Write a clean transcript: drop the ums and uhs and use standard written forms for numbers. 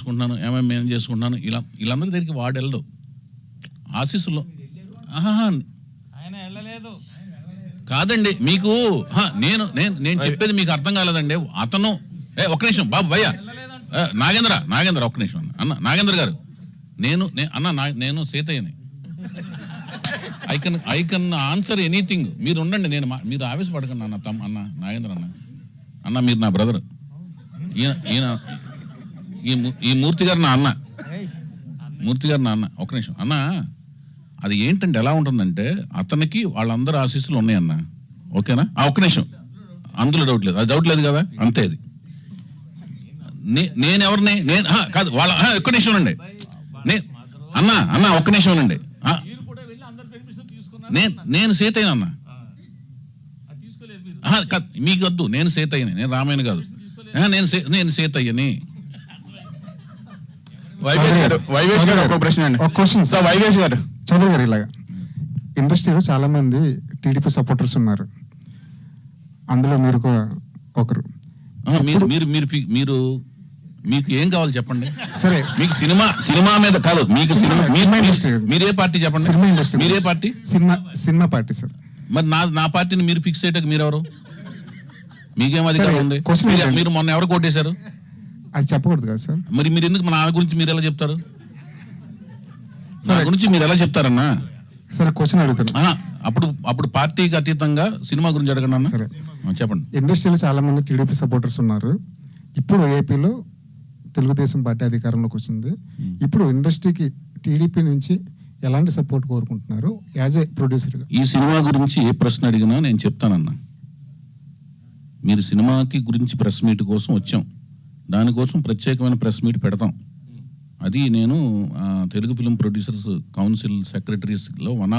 చేసుకుంటున్నాను, ఎంఎంఏ చేసుకుంటున్నాను, వీళ్ళందరి దగ్గరికి వాడు వెళ్ళదు. ఆశీస్సులో ఆయన వెళ్ళలేదు కాదండి. మీకు నేను చెప్పేది మీకు అర్థం కాలేదండి. అతను ఒక్క నిమిషం బాబు భయ్య నాగేంద్ర ఒక్క నిమిషం అన్న నాగేంద్ర గారు, నేను సీతయ్యని. I can answer anything. మీరు ఉండండి, మీరు ఆవేశపడకండి అన్న నాగేంద్ర అన్న మీరు నా బ్రదర్. ఈయన ఈ మూర్తి గారు నా అన్న. ఒక నిమిషం అన్న. అది ఏంటంటే ఎలా ఉంటుందంటే అతనికి వాళ్ళందరూ ఆశీస్సులు ఉన్నాయన్న. ఓకేనా? ఒక్క నిమిషం, అందులో డౌట్ లేదు, అది డౌట్ లేదు కదా, అంతే. అది నేనెవరిని కాదు వాళ్ళ ఒక్క నిమిషం అండి అన్న ఒక్క నిమిషం అండి. నేను సీతయ్య అన్న. మీకు వద్దు, నేను సీతయ్యని, నేను రామాయణ కాదు. నేను సీతయ్యని. వైవేష్ గారు ఒక ప్రశ్న అండి. ఒక క్వశ్చన్ సార్. వైవేష్ గారు, చౌదరి గారు, ఇలాగా ఇండస్ట్రీలో చాలా మంది టీడీపీ సపోర్టర్స్ ఉన్నారు, అందులో మీరు కూడా ఒకరు. మీరు మీకు ఏం కావాలి చెప్పండి. సరే, మీకు సినిమా మీద కాదు, మీకు మీరే పార్టీ చెప్పండి. Cinema industry. మీరే పార్టీ? Cinema party sir. మరి నా పార్టీని మీరు ఫిక్స్ అయ్యాక మీరెవరు? మీకేం అధికారం ఉంది? మీరు మొన్న ఎవరు కొట్టేశారు? అది చెప్పకూడదు కదా సార్. మరి మీరు ఎందుకు నా గురించి మీరు ఎలా చెప్తారు? నా గురించి మీరు ఎలా చెప్తారన్నా? సరే, క్వశ్చన్ అడుగుతాను. అప్పుడు పార్టీకి అతీతంగా సినిమా గురించి అడగండి అన్న. సరే చెప్పండి. ఇండస్ట్రీలో చాలా మంది టీడీపీ సపోర్టర్స్ ఉన్నారు. ఇప్పుడు ఏపీలో తెలుగుదేశం పార్టీ అధికారంలోకి వచ్చింది. ఇప్పుడు ఇండస్ట్రీకి టీడీపీ నుంచి ఎలాంటి సపోర్ట్ కోరుకుంటున్నారు యాజ్ ఏ ప్రొడ్యూసర్గా? ఈ సినిమా గురించి ఏ ప్రశ్న అడిగినా నేను చెప్తానన్నా. మీరు సినిమాకి గురించి ప్రెస్ మీట్ కోసం వచ్చాం, దానికోసం ప్రత్యేకమైన ప్రెస్ మీట్ పెడతాం. అది నేను తెలుగు ఫిల్మ్ ప్రొడ్యూసర్స్ కౌన్సిల్ సెక్రటరీస్లో